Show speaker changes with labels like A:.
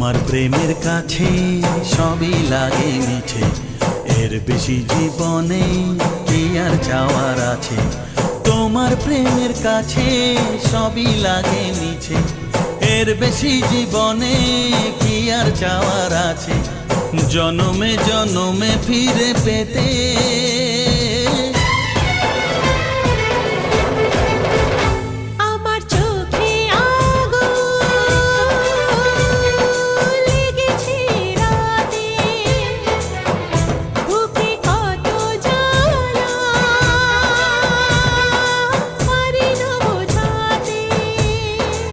A: তোমার প্রেমের কাছে সবই লাগে মিছে, এর বেশি জীবনে কি আর চাওয়ার আছে। তোমার প্রেমের কাছে সবই লাগে মিছে, এর বেশি জীবনে কি আর চাওয়ার আছে। জনমে জনমে ফিরে পেতে